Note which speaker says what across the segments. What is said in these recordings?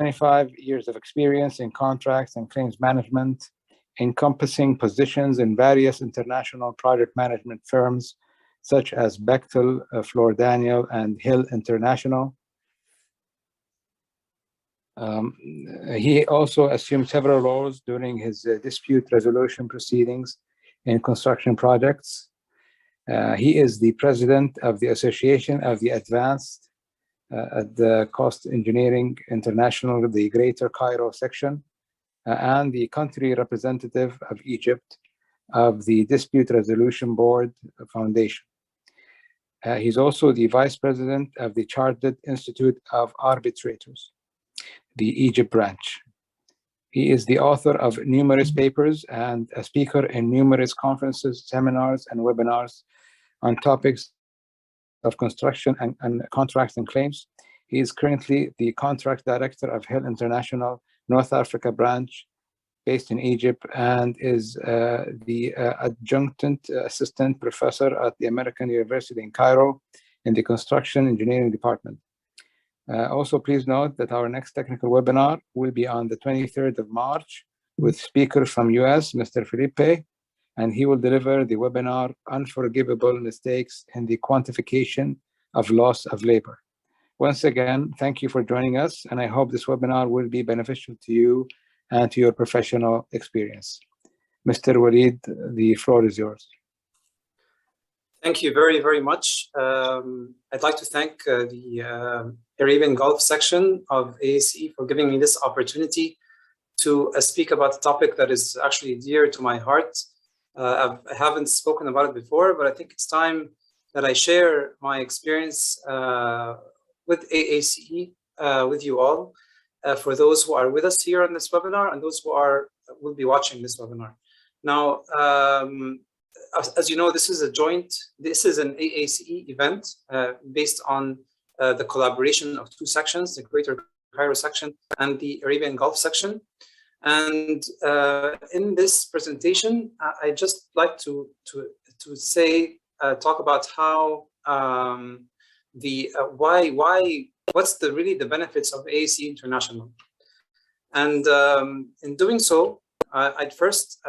Speaker 1: 25 years of experience in contracts and claims management, encompassing positions in various international project management firms, such as Bechtel, Floor Daniel, and Hill International. He also assumed several roles during his dispute resolution proceedings in construction projects. He is the president of the Association of the Advanced at the Cost Engineering International, the Greater Cairo section, and the country representative of Egypt of the Dispute Resolution Board Foundation. He's also the vice president of the Chartered Institute of Arbitrators, the Egypt branch. He is the author of numerous papers and a speaker in numerous conferences, seminars, and webinars on topics of construction and contracts and claims. He is currently the contract director of Hill International North Africa branch based in Egypt, and is the adjunct assistant professor at the American University in Cairo in the construction engineering department. Also, please note that our next technical webinar will be on the 23rd of March with speaker from US, Mr. Felipe, and he will deliver the webinar Unforgivable Mistakes in the Quantification of Loss of Labor. Once again, thank you for joining us, and I hope this webinar will be beneficial to you and to your professional experience. Mr. Walid, the floor is yours.
Speaker 2: Thank you very, very much. I'd like to thank the Arabian Gulf section of AACE for giving me this opportunity to speak about a topic that is actually dear to my heart. I haven't spoken about it before, but I think it's time that I share my experience with AACE with you all, for those who are with us here on this webinar and those who will be watching this webinar. Now, as you know, this is an AACE event based on the collaboration of two sections, the Greater Cairo section and the Arabian Gulf section. And in this presentation, I just like to talk about how what's really the benefits of AACE International. And in doing so, I'd first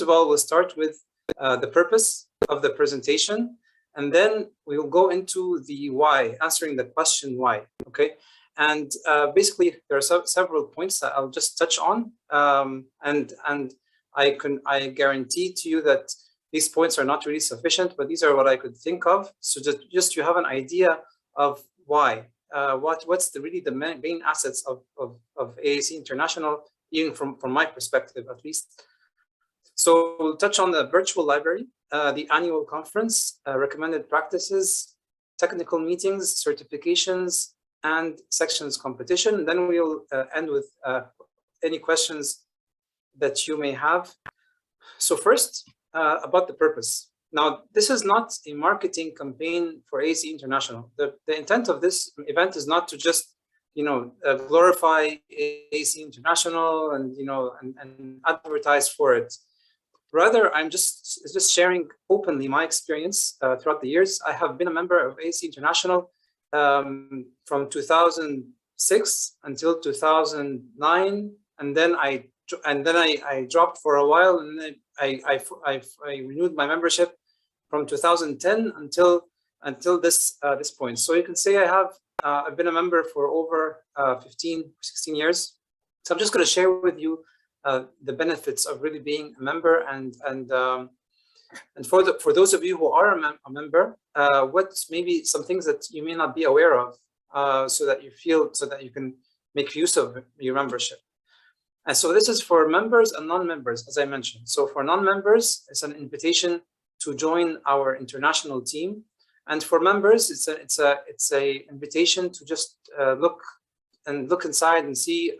Speaker 2: of all, we'll start with the purpose of the presentation, and then we will go into the why, answering the question why, okay? And basically, there are several points that I'll just touch on, and I guarantee to you that these points are not really sufficient, but these are what I could think of. So just you have an idea of why, what's really the main assets of AACE International, even from my perspective at least. So we'll touch on the virtual library, the annual conference, recommended practices, technical meetings, certifications, and sections competition. And then we'll end with any questions that you may have. So first, about the purpose. Now, this is not a marketing campaign for AACE International. The intent of this event is not to just, glorify AACE International and, and advertise for it. Rather, I'm just sharing openly my experience throughout the years. I have been a member of AACE International from 2006 until 2009, and then I dropped for a while, and then I renewed my membership from 2010 until this point. So you can say I've been a member for over 15, 16 years. So I'm just going to share with you the benefits of really being a member, and for those of you who are a member, what's maybe some things that you may not be aware of, so that you can make use of your membership. And so this is for members and non-members, as I mentioned. So for non-members, it's an invitation to join our international team, and for members, it's a invitation to just look inside and see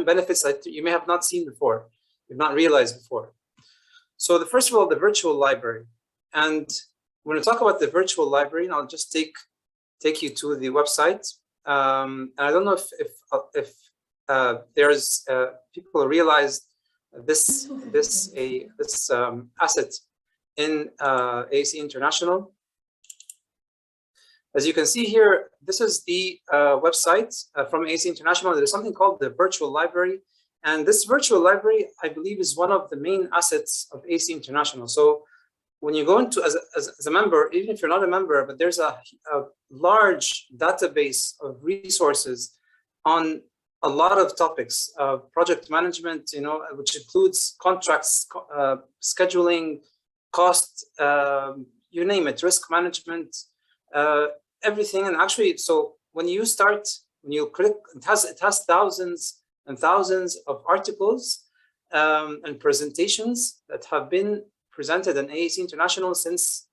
Speaker 2: benefits that you may have not seen before, you've not realized before. So first of all, the virtual library. And when we talk about the virtual library, and I'll just take you to the website. And I don't know if there's people realize this asset in AACE International. As you can see here, this is the website from AACE International. There's something called the virtual library. And this virtual library, I believe, is one of the main assets of AACE International. So when you go into as a member, even if you're not a member, but there's a large database of resources on a lot of topics, project management, which includes contracts, scheduling, cost, you name it, risk management, everything. And actually, so when you click, it has thousands and thousands of articles and presentations that have been presented in AACE International since,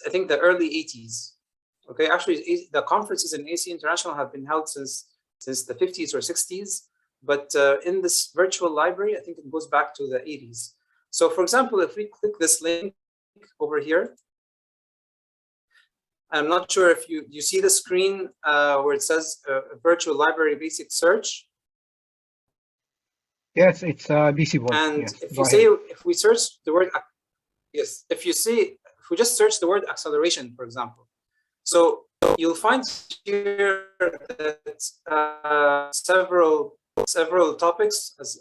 Speaker 2: I think, the early 80s. Okay, actually, the conferences in AACE International have been held since the 50s or 60s, but in this virtual library, I think it goes back to the 80s. So, for example, if we click this link over here, I'm not sure if you see the screen where it says virtual library basic search.
Speaker 3: Yes, it's visible.
Speaker 2: And
Speaker 3: yes,
Speaker 2: if we search the word, yes, if we just search the word acceleration, for example, so you'll find here that several topics, as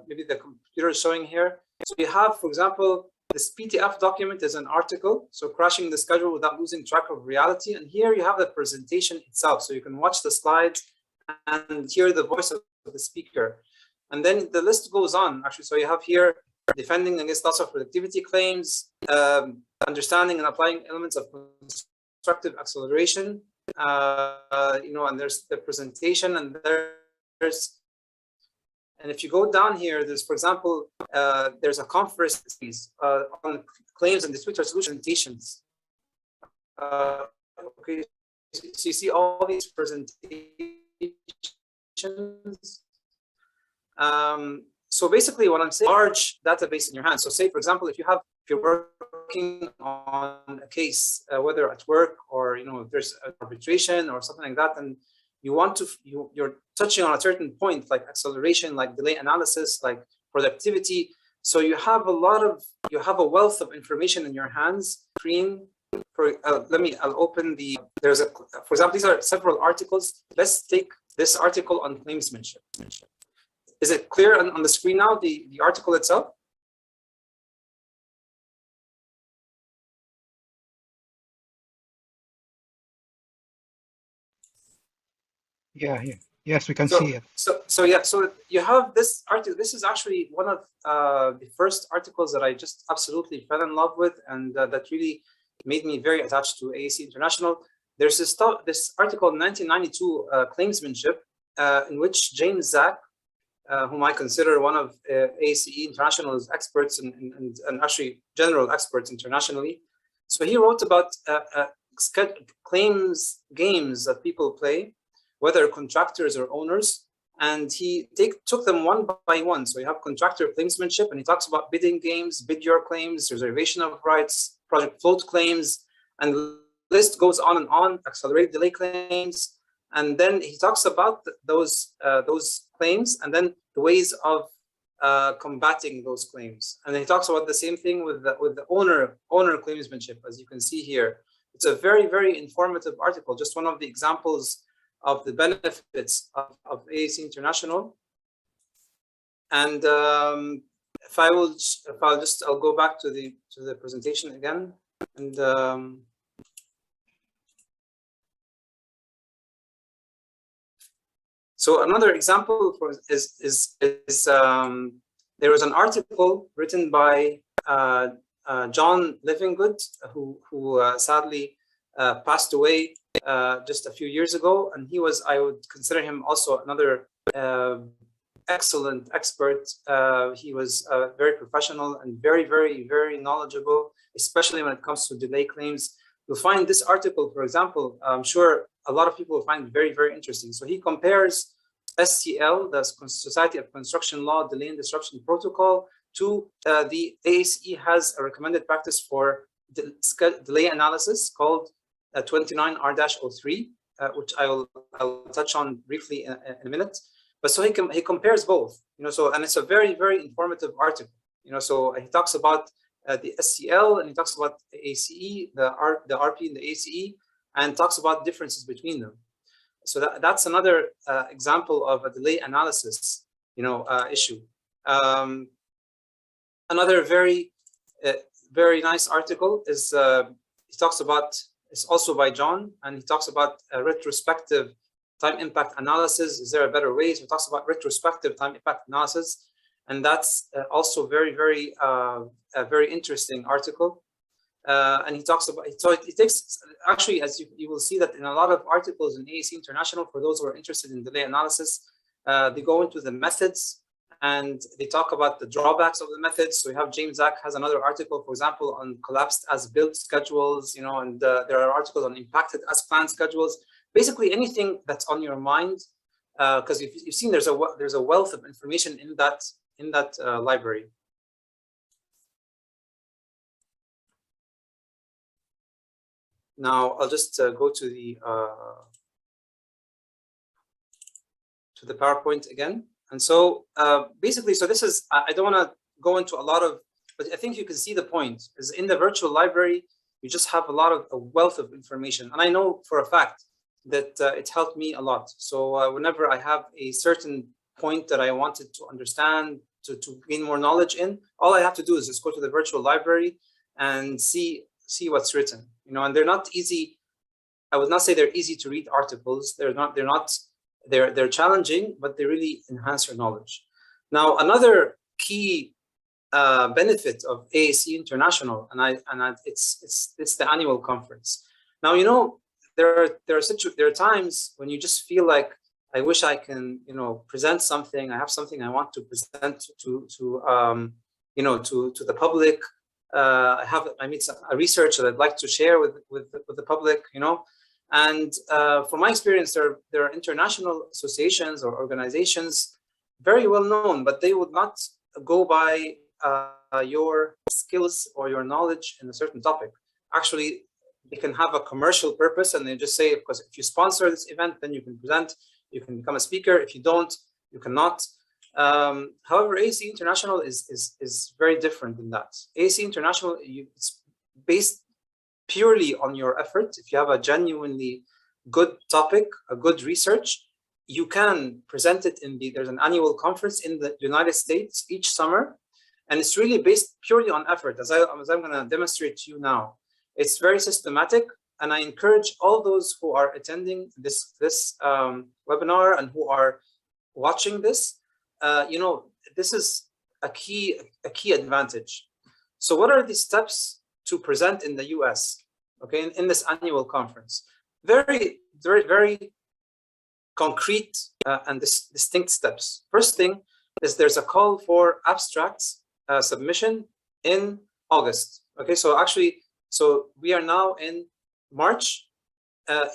Speaker 2: maybe the computer is showing here. So you have, for example, this PDF document is an article, so crashing the schedule without losing track of reality. And here you have the presentation itself, so you can watch the slides and hear the voice of the speaker. And then the list goes on, actually. So you have here defending against loss of productivity claims, understanding and applying elements of constructive acceleration, and there's the presentation, and and if you go down here, there's, for example, there's a conference on claims and dispute resolution presentations. Okay, so you see all these presentations. So basically, what I'm saying, large database in your hands. So say, for example, if you're working on a case, whether at work or if there's an arbitration or something like that, and you're touching on a certain point like acceleration, like delay analysis, like productivity. So you have a wealth of information in your hands. Screen. I'll open for example, these are several articles. Let's take this article on claimsmanship. Is it clear on the screen now, the article itself?
Speaker 3: Yeah. Yes, we can see it.
Speaker 2: So you have this article. This is actually one of the first articles that I just absolutely fell in love with, and that really made me very attached to AACE International. There's this article in 1992, claimsmanship, in which James Zack, whom I consider one of AACE International's experts and actually general experts internationally. So he wrote about claims games that people play, whether contractors or owners, and he took them one by one. So you have contractor claimsmanship, and he talks about bidding games, bid your claims, reservation of rights, project float claims, and the list goes on and on, accelerated delay claims. And then he talks about those claims and then the ways of combating those claims. And then he talks about the same thing with the owner claimsmanship, as you can see here. It's a very, very informative article, just one of the examples of the benefits of AACE International. And I'll go back to the presentation again. And so another example is there was an article written by John Livingood, who sadly passed away just a few years ago, and I would consider him also another excellent expert. He was very professional and very, very, very knowledgeable, especially when it comes to delay claims. You'll find this article, for example, I'm sure a lot of people will find it very, very interesting. So he compares SCL, the Society of Construction Law Delay and Disruption Protocol, to the AACE has a recommended practice for delay analysis called 29R-03, which I'll touch on briefly in a minute. But so he compares both, and it's a very, very informative article. So he talks about the SCL, and he talks about the ACE, the RP and the ACE, and talks about differences between them. So that's another example of a delay analysis, issue. Another very nice article is he talks about, it's also by John, and he talks about a retrospective time impact analysis. Is there a better way? So he talks about retrospective time impact analysis, and that's also very a very interesting article. And he talks about, so it takes, actually, as you will see that in a lot of articles in AACE International, for those who are interested in delay analysis, they go into the methods and they talk about the drawbacks of the methods. So we have James Zack has another article, for example, on collapsed as built schedules, and there are articles on impacted as planned schedules. Basically anything that's on your mind, because you've seen there's a wealth of information in that library. Now I'll just go to the PowerPoint again. And so basically, so this is, I don't want to go into a lot of, but I think you can see the point is in the virtual library, you just have a wealth of information. And I know for a fact that it helped me a lot. So whenever I have a certain point that I wanted to understand, to gain more knowledge in, all I have to do is just go to the virtual library and see what's written, and they're not easy. I would not say they're easy to read articles. They're challenging, but they really enhance your knowledge. Now, another key benefit of AACE International, and it's the annual conference. Now, there are times when you just feel like, I wish I can, present something. I have something I want to present to the public. I meet a research that I'd like to share with the public, and from my experience, there are international associations or organizations very well known, but they would not go by your skills or your knowledge in a certain topic. Actually, they can have a commercial purpose, and they just say, because if you sponsor this event, then you can present, you can become a speaker. If you don't, you cannot. However, AACE International is very different than that. AACE International, it's based purely on your effort. If you have a genuinely good topic, a good research, you can present it there's an annual conference in the United States each summer, and it's really based purely on effort, as I'm going to demonstrate to you now. It's very systematic, and I encourage all those who are attending this webinar and who are watching this, this is a key advantage. So what are the steps to present in the US, okay, in this annual conference? Very concrete and distinct steps. First thing is there's a call for abstracts submission in August. Okay, so we are now in March.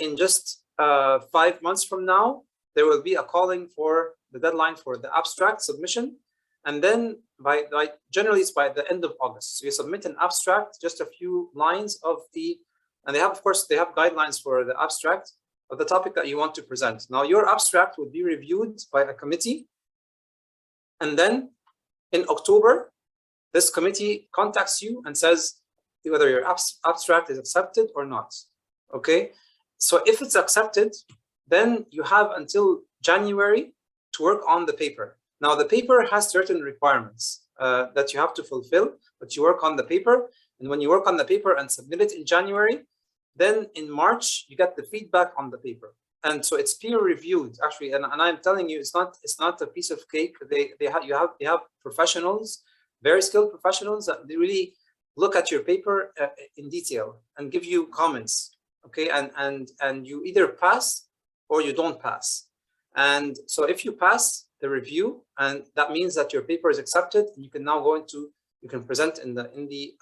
Speaker 2: In just 5 months from now, there will be a calling for the deadline for the abstract submission, and then generally it's by the end of August. So you submit an abstract, just a few lines and they have, of course, they have guidelines for the abstract of the topic that you want to present. Now your abstract will be reviewed by a committee, and then in October, this committee contacts you and says whether your abstract is accepted or not. Okay, so if it's accepted, then you have until January to work on the paper. Now the paper has certain requirements that you have to fulfill, but you work on the paper, and when you work on the paper and submit it in January, then in March you get the feedback on the paper, and so it's peer reviewed actually. And I'm telling you, it's not a piece of cake. They have professionals, very skilled professionals, that they really look at your paper in detail and give you comments. Okay, and you either pass or you don't pass. And so if you pass the review, and that means that your paper is accepted, you can now you can present in the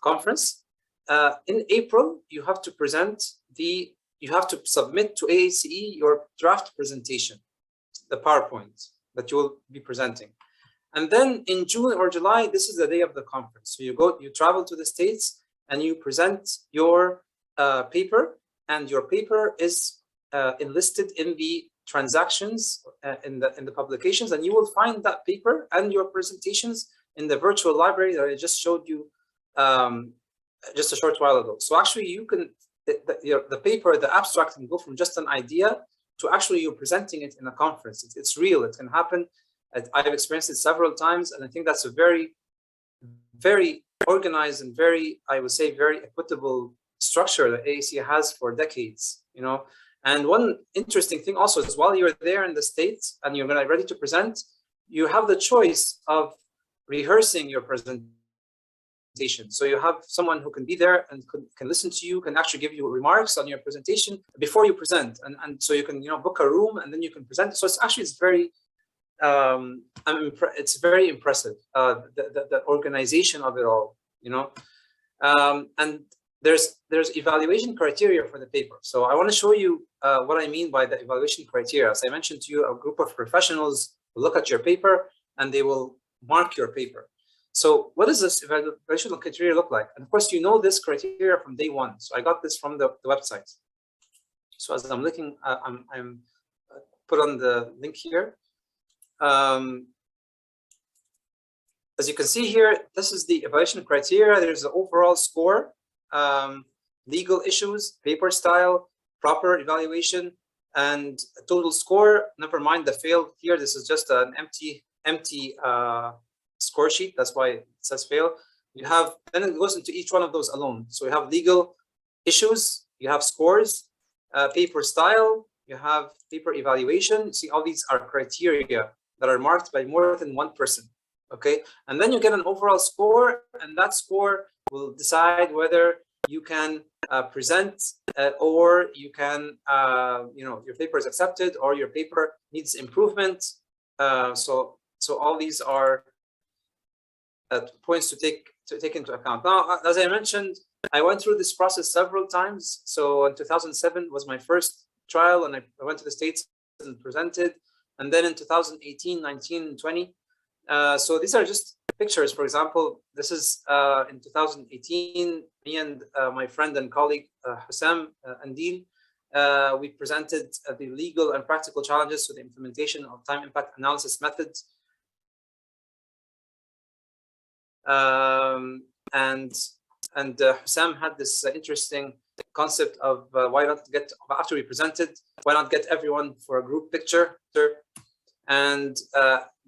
Speaker 2: conference. In April, you have to submit to AACE your draft presentation, the PowerPoint that you will be presenting. And then in June or July, this is the day of the conference. So you travel to the States and you present your paper, and your paper is enlisted in the transactions in the publications, and you will find that paper and your presentations in the virtual library that I just showed you just a short while ago. So actually you can, the paper, the abstract can go from just an idea to actually you're presenting it in a conference. It's real, it can happen. I've experienced it several times, and I think that's a very, very organized and very, I would say, very equitable structure that AACE has for decades, you know. And one interesting thing also is while you're there in the States and you're ready to present, you have the choice of rehearsing your presentation. So you have someone who can be there and can listen to you, can actually give you remarks on your presentation before you present. And so you can, you know, book a room and then you can present. So it's actually, it's very, it's very impressive, the organization of it all, you know. And there's evaluation criteria for the paper. So I want to show you what I mean by the evaluation criteria. As I mentioned to you, a group of professionals will look at your paper and they will mark your paper. So what does this evaluation criteria look like? And of course, you know this criteria from day one. So I got this from the website. So as I'm looking, I'm put on the link here. As you can see here, this is the evaluation criteria. There's the overall score, legal issues, paper style, proper evaluation, and total score. Never mind the failed here. This is just an empty score sheet. That's why it says fail. You have, then it goes into each one of those alone. So you have legal issues, you have scores, paper style, you have paper evaluation. See, all these are criteria that are marked by more than one person. Okay, and then you get an overall score, and that score will decide whether you can present or you can, you know, your paper is accepted or your paper needs improvement. So all these are points to take into account. Now, as I mentioned, I went through this process several times. So in 2007 was my first trial, and I went to the States and presented. And then in 2018, 19, and 20. So these are just pictures. For example, this is in 2018, me and my friend and colleague Hussam Andil, we presented the legal and practical challenges to the implementation of time impact analysis methods. And Hussam had this interesting concept of why not get, after we presented, why not get everyone for a group picture. And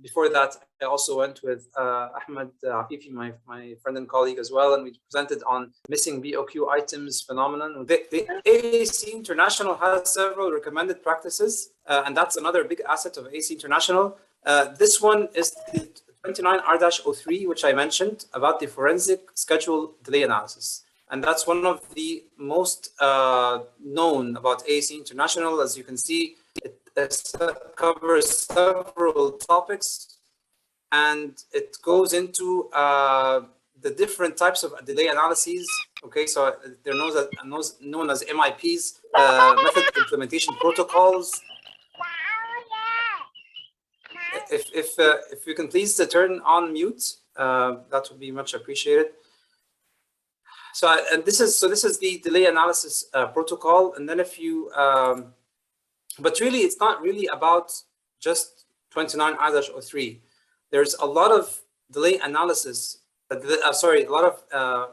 Speaker 2: before that, I also went with Ahmed Afifi, my friend and colleague as well, and we presented on missing BOQ items phenomenon. The AACE International has several recommended practices, and that's another big asset of AACE International. This one is the 29R-03, which I mentioned, about the forensic schedule delay analysis. And that's one of the most known about AACE International. As you can see, it covers several topics, and it goes into the different types of delay analyses. Okay, so they're known as MIPs, method implementation protocols. If you can please turn on mute, that would be much appreciated. So this is the delay analysis protocol, and then if you but really, it's not really about just 29R-03. There's a lot of delay analysis, a lot of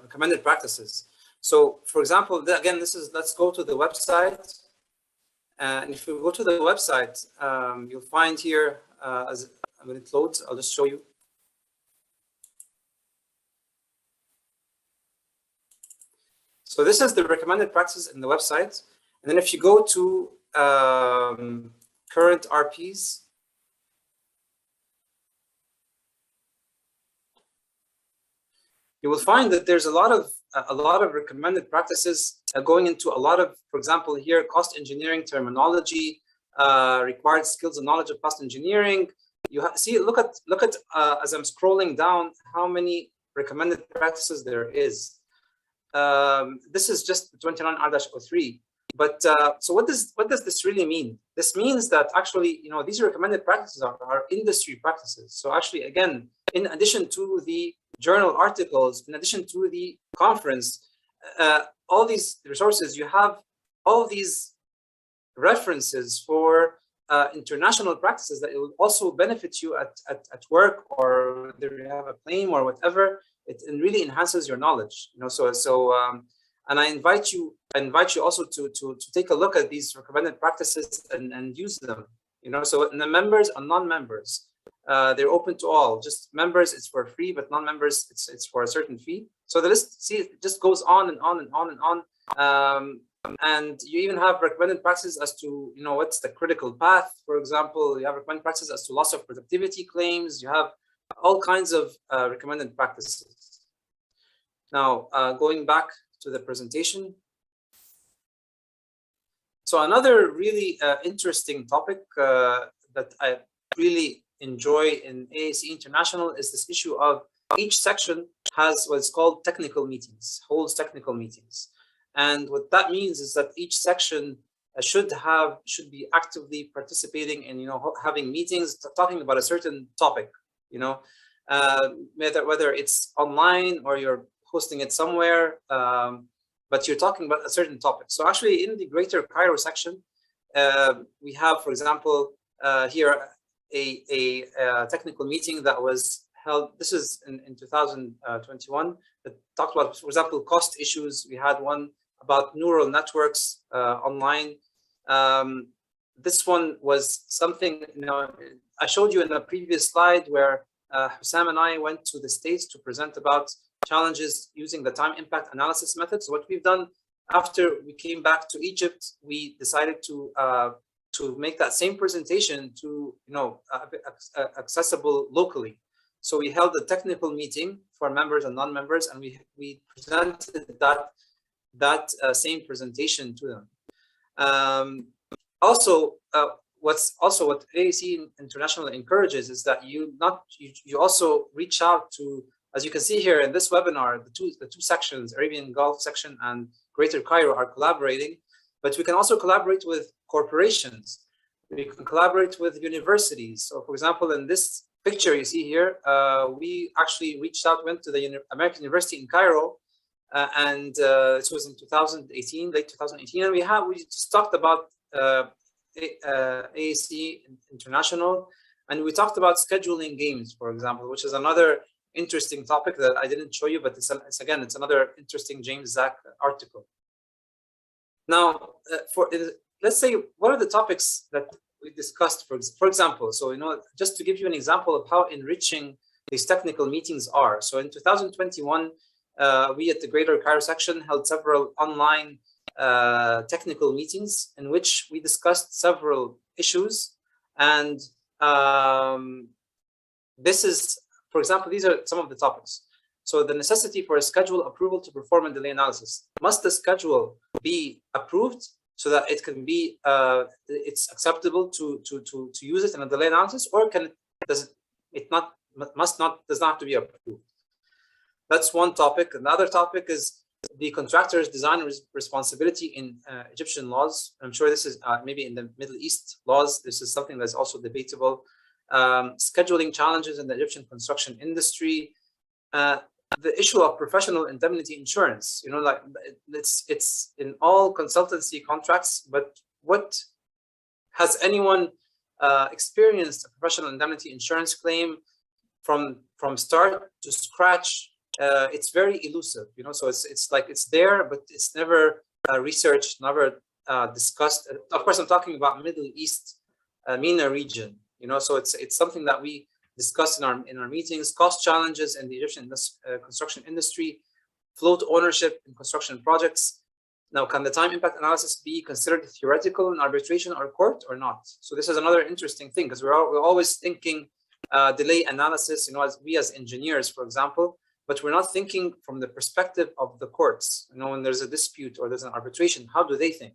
Speaker 2: recommended practices. So, for example, again, let's go to the website. And if you go to the website, you'll find here, when it loads, I'll just show you. So this is the recommended practices in the website. And then if you go to current RPs, you will find that there's a lot of recommended practices going into a lot of, for example, here, cost engineering terminology, required skills and knowledge of cost engineering. You see, look at as I'm scrolling down, how many recommended practices there is. This is just 29R-03. But so what does this really mean? This means that actually, you know, these recommended practices are industry practices. So actually, again, in addition to the journal articles, in addition to the conference, all these resources, you have all these references for international practices that it will also benefit you at work, or whether you have a claim or whatever. it really enhances your knowledge. And I invite you also to take a look at these recommended practices and use them. So in the members and non-members, they're open to all. Just members, it's for free, but non-members, it's for a certain fee. So the list, see, it just goes on and on and on and on. And you even have recommended practices as to, what's the critical path. For example, you have recommended practices as to loss of productivity claims. You have all kinds of recommended practices. Now, going back to the presentation. So another really interesting topic that I really enjoy in AACE International is this issue of each section has what's called technical meetings, holds technical meetings. And what that means is that each section should be actively participating in, having meetings, talking about a certain topic, whether it's online or you're hosting it somewhere, but you're talking about a certain topic. So actually in the Greater Cairo section, we have, for example, here a technical meeting that was held. This is in 2021 that talked about, for example, cost issues. We had one about neural networks online. This one was something, I showed you in the previous slide where Hussam and I went to the States to present about challenges using the time impact analysis method. So what we've done after we came back to Egypt, we decided to make that same presentation to accessible locally. So we held a technical meeting for members and non-members, and we presented that same presentation to them. What AACE International encourages is that you also reach out to, as you can see here in this webinar, the two sections, Arabian Gulf section and Greater Cairo, are collaborating, but we can also collaborate with corporations. We can collaborate with universities. So for example, in this picture you see here, we actually went to the American University in Cairo, and this was in 2018, late 2018, and we just talked about AACE International, and we talked about scheduling games, for example, which is another interesting topic that I didn't show you, but it's another interesting James Zack article. Now, let's say, what are the topics that we discussed, for example? So, just to give you an example of how enriching these technical meetings are. So in 2021, we at the Greater Cairo section held several online technical meetings in which we discussed several issues. And this is, for example, these are some of the topics. So the necessity for a schedule approval to perform a delay analysis. Must the schedule be approved so that it can be, it's acceptable to use it in a delay analysis, or does not have to be approved? That's one topic. Another topic is the contractor's design responsibility in Egyptian laws. I'm sure this is maybe in the Middle East laws. This is something that's also debatable. Scheduling challenges in the Egyptian construction industry. The issue of professional indemnity insurance. Like it's in all consultancy contracts, but what has anyone experienced a professional indemnity insurance claim from start to scratch? It's very elusive, so it's like it's there, but it's never researched, never discussed. Of course, I'm talking about Middle East, MENA region, so it's something that we discuss in our meetings. Cost challenges in the Egyptian construction industry, float ownership in construction projects. Now, can the time impact analysis be considered theoretical in arbitration or court or not? So this is another interesting thing, because we're always thinking delay analysis, as engineers, for example, but we're not thinking from the perspective of the courts. When there's a dispute or there's an arbitration, how do they think?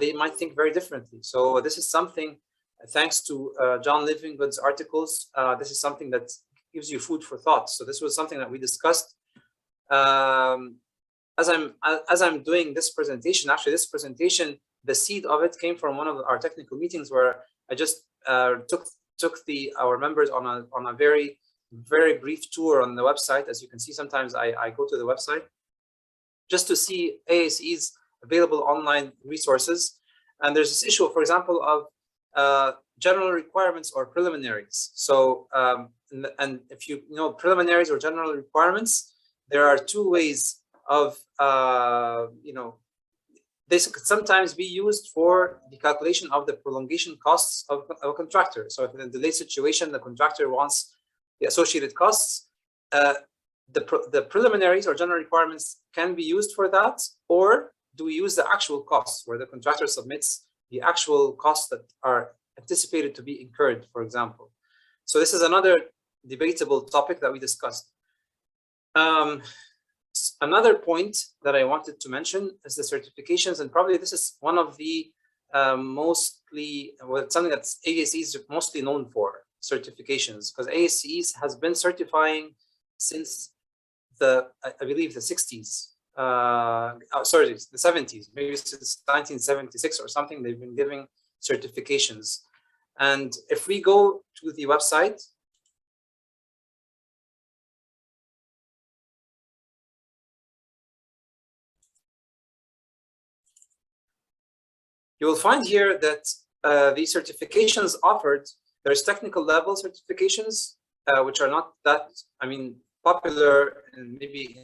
Speaker 2: They might think very differently. So this is something, thanks to John Livingood's articles, this is something that gives you food for thought. So this was something that we discussed. As I'm doing this presentation, actually this presentation, the seed of it came from one of our technical meetings where I just took our members on a very brief tour on the website. As you can see, sometimes I go to the website just to see AACE's available online resources. And there's this issue, for example, of general requirements or preliminaries. So, and if you know preliminaries or general requirements, there are two ways of, this could sometimes be used for the calculation of the prolongation costs of a contractor. So if in a delayed situation, the contractor wants the associated costs, the preliminaries or general requirements can be used for that, or do we use the actual costs where the contractor submits the actual costs that are anticipated to be incurred, for example. So this is another debatable topic that we discussed. Another point that I wanted to mention is the certifications, and probably this is one of the something that AACE is mostly known for, certifications, because AACE has been certifying since I believe the 60s, sorry, the 70s, maybe since 1976 or something. They've been giving certifications. And if we go to the website, you will find here that the certifications offered, there's technical level certifications, which are not that, popular in maybe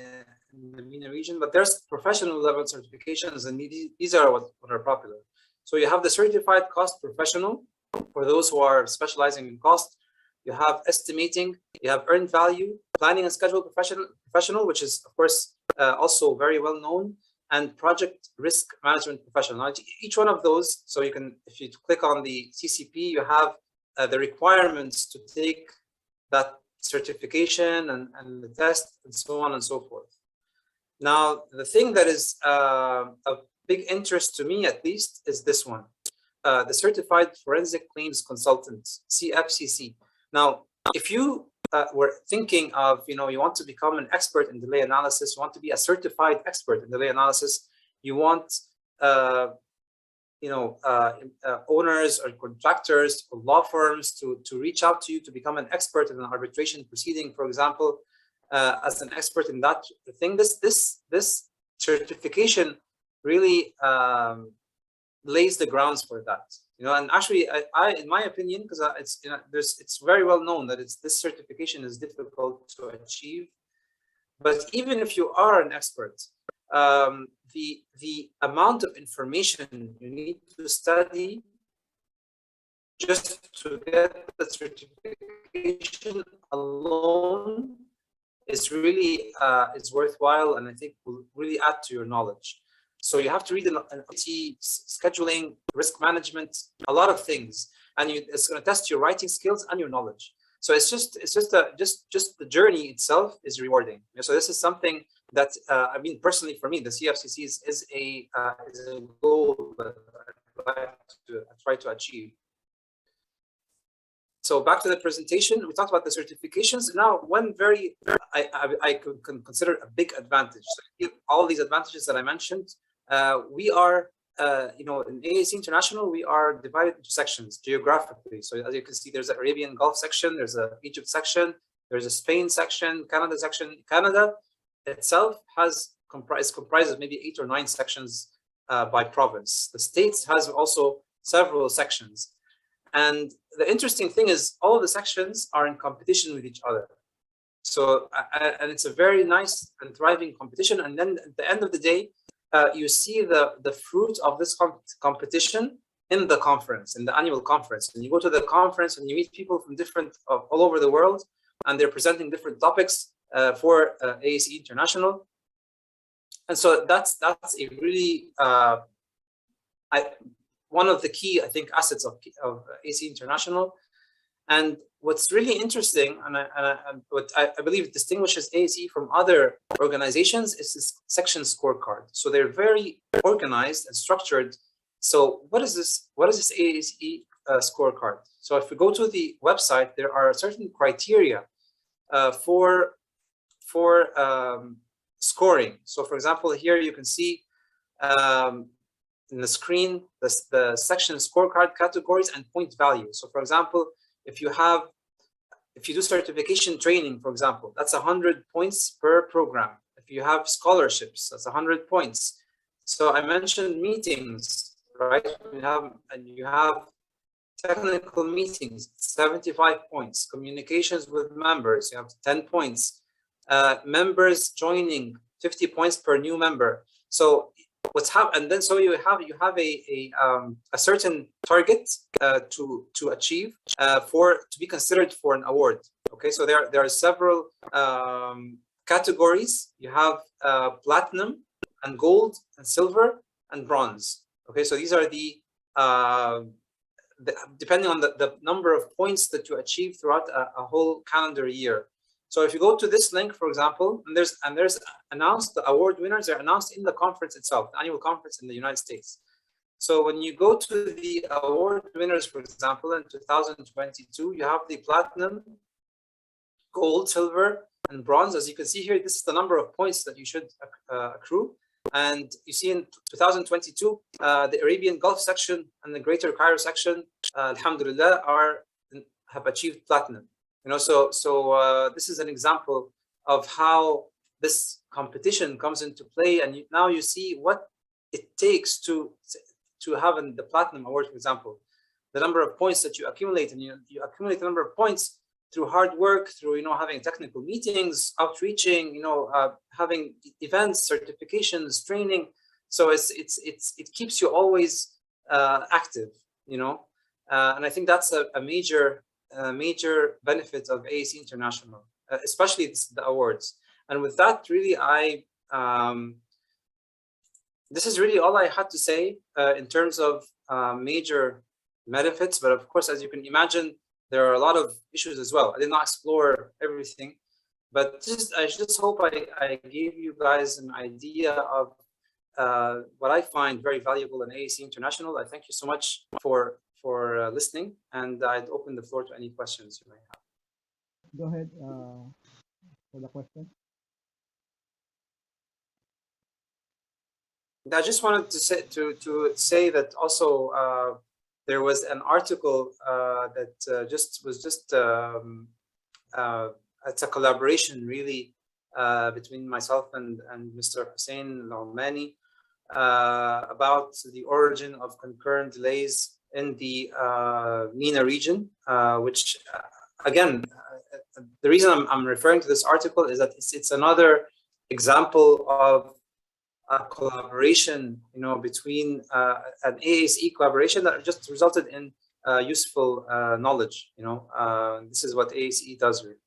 Speaker 2: in the MENA region, but there's professional level certifications, and these are what are popular. So you have the certified cost professional for those who are specializing in cost. You have estimating, you have earned value, planning and schedule professional, which is of course also very well known, and project risk management professional. Now, each one of those, so you can, if you click on the CCP, you have the requirements to take that certification and the test and so on and so forth. Now, the thing that is of big interest to me, at least, is this one, the Certified Forensic Claims Consultant, CFCC. Now, if you were thinking of, you want to become an expert in delay analysis, you want to be a certified expert in delay analysis, you want, owners or contractors or law firms to reach out to you to become an expert in an arbitration proceeding, for example, as an expert in that thing. This certification really lays the grounds for that. And actually, I in my opinion, because it's very well known that this certification is difficult to achieve. But even if you are an expert, the amount of information you need to study just to get the certification alone is really is worthwhile, and I think will really add to your knowledge. So you have to read an IT, scheduling, risk management, a lot of things, and it's going to test your writing skills and your knowledge. So it's just the journey itself is rewarding. So this is something that personally for me, the CFCC is a goal that I try to achieve. So back to the presentation, we talked about the certifications. Now, one very I can consider a big advantage. So all these advantages that I mentioned, we are, in AACE International, we are divided into sections geographically. So as you can see, there's an Arabian Gulf section, there's a Egypt section, there's a Spain section, Canada section. Canada itself is comprised of maybe 8 or 9 sections by province. The States has also several sections. And the interesting thing is all of the sections are in competition with each other. So, and it's a very nice and thriving competition. And then at the end of the day, you see the fruit of this competition in the conference, in the annual conference. And you go to the conference and you meet people from all over the world, and they're presenting different topics for AACE International. And so that's a really, one of the key, I think, assets of AACE International. And what's really interesting, and what I believe distinguishes AACE from other organizations, is this section scorecard. So they're very organized and structured. So what is this AACE scorecard? So if we go to the website, there are certain criteria for scoring. So for example, here you can see in the screen, the section scorecard categories and point value. So for example, if you do certification training, for example, that's 100 points per program. If you have scholarships, that's 100 points. So I mentioned meetings, right? You have Technical meetings, 75 points. Communications with members, you have 10 points. Members joining, 50 points per new member. So what's happened, and then so you have a certain target to achieve to be considered for an award. Okay, so there are several categories. You have platinum and gold and silver and bronze. Okay, so these are depending on the number of points that you achieve throughout a whole calendar year. So if you go to this link, for example, and there's announced, the award winners are announced in the conference itself, the annual conference in the United States. So when you go to the award winners, for example, in 2022, you have the platinum, gold, silver, and bronze. As you can see here, this is the number of points that you should accrue. And you see in 2022, the Arabian Gulf section and the Greater Cairo section, alhamdulillah, have achieved platinum. You know, so this is an example of how this competition comes into play, and now you see what it takes to have the platinum award, for example. The number of points that you accumulate, and you accumulate the number of points through hard work, through having technical meetings, outreaching, having events, certifications, training. So it keeps you always active, and I think that's a major benefit of AACE International, especially the awards. And with that, really, this is really all I had to say in terms of major benefits. But of course, as you can imagine, there are a lot of issues as well. I did not explore everything, but I just hope I gave you guys an idea of what I find very valuable in AACE International. I thank you so much for listening, and I'd open the floor to any questions you may have.
Speaker 4: Go ahead for the question.
Speaker 2: I just wanted to say that also there was an article that it's a collaboration really between myself and Mr. Hussein Al-Omani about the origin of concurrent delays in the MENA region, which again, the reason I'm referring to this article is that it's another example of a collaboration, between an AACE collaboration that just resulted in useful knowledge. This is what AACE does. Really.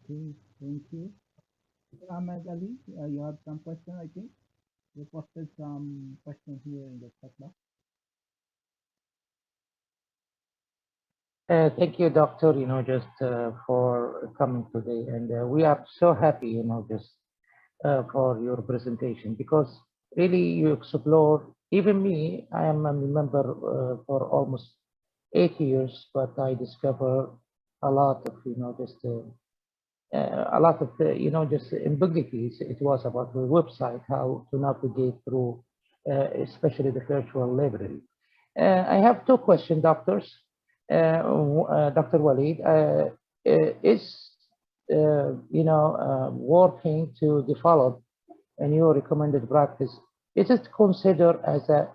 Speaker 4: Okay, thank you. Ahmed Ali, you have some question, I think. You posted some questions here in the chat box.
Speaker 5: Thank you, Doctor, for coming today. And we are so happy, for your presentation, because really you explore, even me, I am a member for almost 8 years, but I discover a lot of, a lot of, just ambiguities. It was about the website, how to navigate through, especially the virtual library. I have two questions, doctors. Dr. Walid, is working to develop a new recommended practice, is it considered as an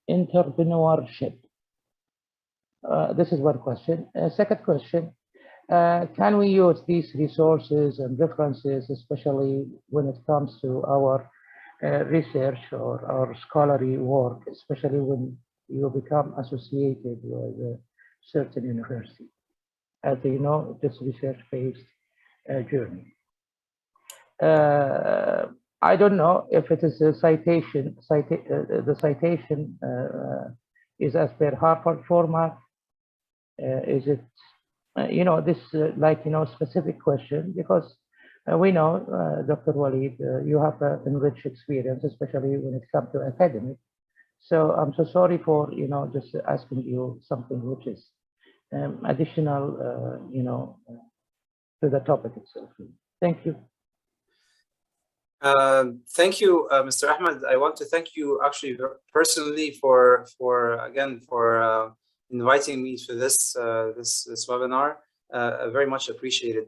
Speaker 5: entrepreneurship? This is one question. Second question, can we use these resources and references, especially when it comes to our research or our scholarly work, especially when you become associated with a certain university, as this research-based journey? I don't know if it is a citation. The citation is as per Harvard format. Is it, specific question, because we know, Dr. Walid, you have an enriched experience, especially when it comes to academic. So I'm so sorry for, just asking you something which is additional, to the topic itself. Thank you.
Speaker 2: Thank you, Mr. Ahmed. I want to thank you actually personally for inviting me to this webinar. Very much appreciated.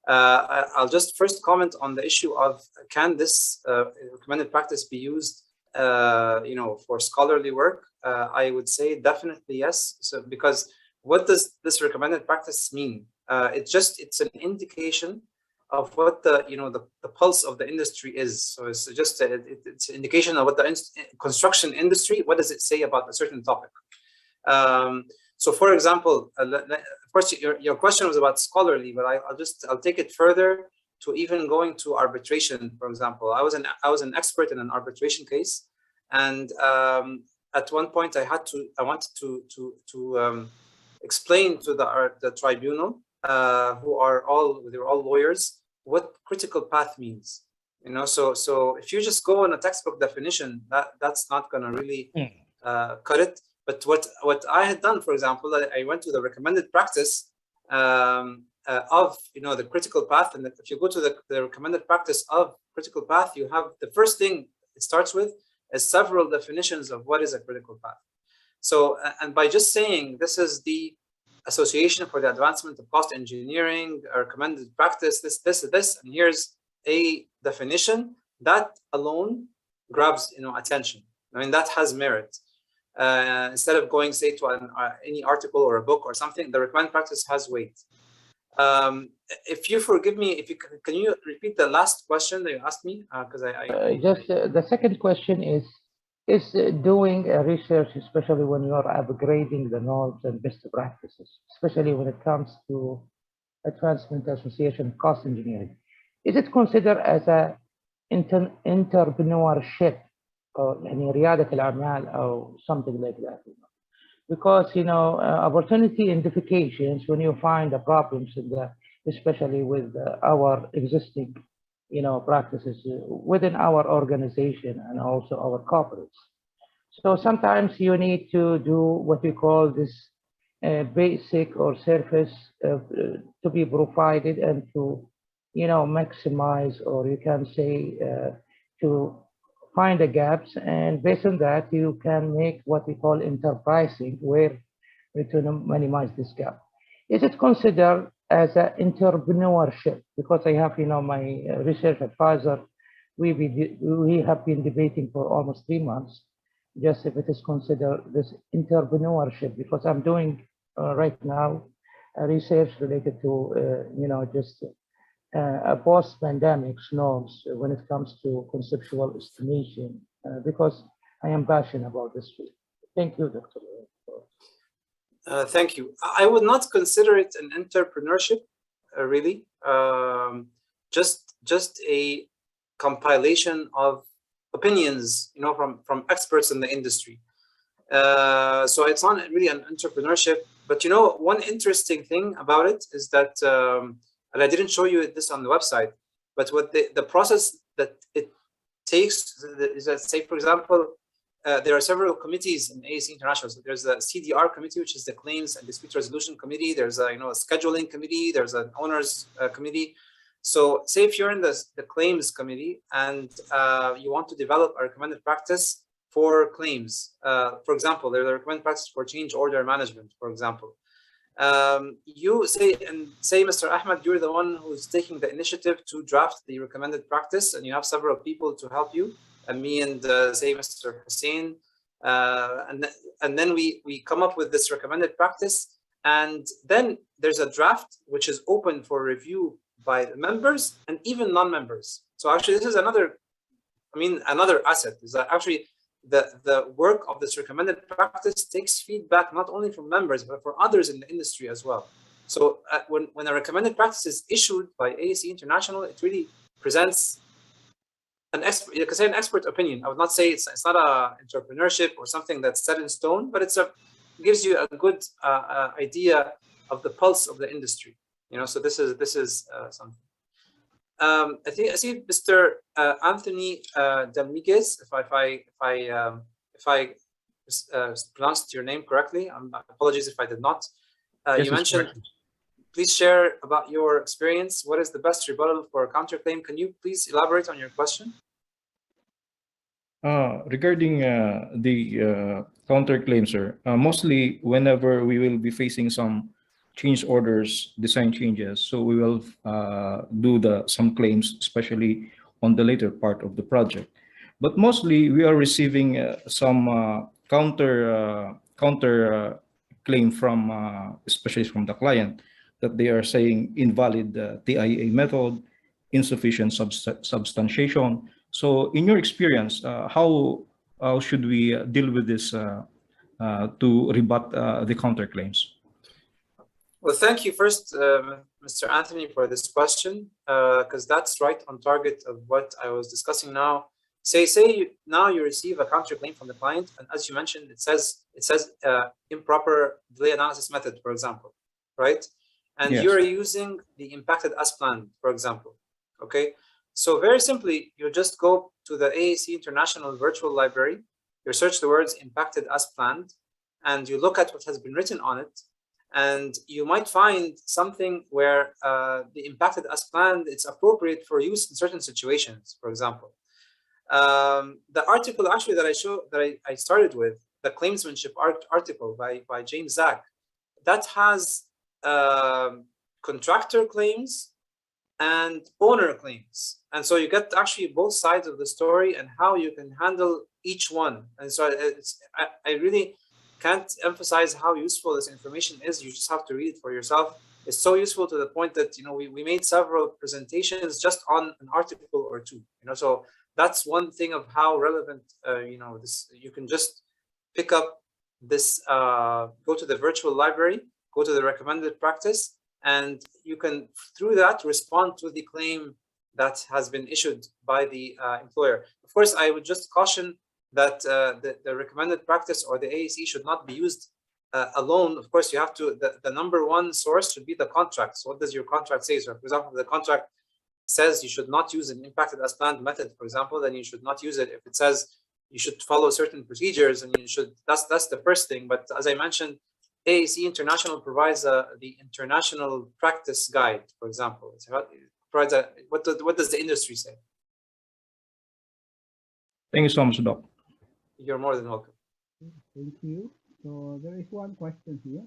Speaker 2: I'll just first comment on the issue of, can this recommended practice be used for scholarly work, I would say definitely yes. So because what does this recommended practice mean? It's an indication of what the pulse of the industry is. So it's just it's an indication of what the construction industry, what does it say about a certain topic. So for example, of course your question was about scholarly, but I'll take it further to even going to arbitration. For example, I was an expert in an arbitration case, and at one point I wanted to explain to the tribunal, they were all lawyers, what critical path means. So if you just go on a textbook definition, that's not going to really cut it. But what I had done, for example, I went to the recommended practice of the critical path, and if you go to the recommended practice of critical path, you have the first thing it starts with is several definitions of what is a critical path. So, and by just saying this is the Association for the Advancement of Cost Engineering, recommended practice, this, and here's a definition, that alone grabs attention. I mean, that has merit. Instead of going, say, to any article or a book or something, the recommended practice has weight. If you forgive me, can you repeat the last question that you asked me? Because
Speaker 5: the second question is doing research, especially when you are upgrading the norms and best practices, especially when it comes to Advancement Association Cost Engineering, is it considered as a entrepreneurship or يعني ريادة الأعمال or something like that? Because opportunity identifications, when you find the problems especially with our existing practices within our organization and also our corporates. So sometimes you need to do what we call this basic or surface to be provided and to maximize, or you can say to find the gaps, and based on that you can make what we call enterprising, where to minimize this gap. Is it considered as an entrepreneurship? Because I have my research advisor, we have been debating for almost 3 months just if it is considered this entrepreneurship, because I'm doing right now research related to just post-pandemic norms when it comes to conceptual estimation, because I am passionate about this field. Thank you, Dr.
Speaker 2: Thank you. I would not consider it an entrepreneurship, really. Just a compilation of opinions, from experts in the industry. So it's not really an entrepreneurship. But one interesting thing about it is that, and I didn't show you this on the website, but what the process that it takes is that, say, for example, there are several committees in AACE International. So there's the CDR committee, which is the Claims and Dispute Resolution Committee. There's a scheduling committee. There's an owners committee. So say if you're in the claims committee and you want to develop a recommended practice for claims, for example, there's a recommended practice for change order management, for example. You say, Mr. Ahmed, you're the one who's taking the initiative to draft the recommended practice, and you have several people to help you, and me and say Mr. Hussein, and then we come up with this recommended practice, and then there's a draft which is open for review by the members and even non-members. So actually, this is another asset, is that actually the work of this recommended practice takes feedback not only from members but for others in the industry as well. So when a recommended practice is issued by AACE International, it really presents an expert, you could say an expert opinion. I would not say it's not a entrepreneurship or something that's set in stone, but gives you a good idea of the pulse of the industry. So this is something. I see Mr. Anthony Delmiguez. If I pronounced your name correctly, apologies if I did not.
Speaker 6: Yes,
Speaker 2: you mentioned. Please share about your experience. What is the best rebuttal for a counterclaim? Can you please elaborate on your question?
Speaker 6: Regarding the counterclaim, sir, mostly whenever we will be facing some change orders, design changes, so we will do some claims, especially on the later part of the project. But mostly we are receiving some counter claim from, especially from the client, that they are saying invalid TIA method, insufficient substantiation. So in your experience, how should we deal with this to rebut the counterclaims?
Speaker 2: Well, thank you first, Mr. Anthony, for this question, because that's right on target of what I was discussing now. Now you receive a counterclaim from the client, and as you mentioned, it says improper delay analysis method, for example, right? And
Speaker 6: Yes.
Speaker 2: you're using the impacted as planned, for example. Okay, so very simply, you just go to the AACE International Virtual Library, you search the words impacted as planned, and you look at what has been written on it. And you might find something where the impacted as planned, it's appropriate for use in certain situations, for example. The article actually that I started with, the claimsmanship article by James Zack, that has contractor claims and owner claims. And so you get actually both sides of the story and how you can handle each one. And so I really can't emphasize how useful this information is. You just have to read it for yourself. It's so useful to the point that, you know, we made several presentations just on an article or two, you know, so that's one thing of how relevant, you know, this, you can just pick up this, go to the virtual library, go to the recommended practice, and you can, through that, respond to the claim that has been issued by the employer. Of course, I would just caution that the recommended practice or the AACE should not be used alone. Of course, you have to, the number one source should be the contract. So what does your contract say? So for example, the contract says you should not use an impacted as planned method, for example, then you should not use it. If it says you should follow certain procedures, and you should, that's the first thing. But as I mentioned, AACE International provides the international practice guide, for example. It provides what does the industry say?
Speaker 6: Thank you so much, Doc.
Speaker 2: You're more than welcome.
Speaker 4: Thank you. So there is one question here.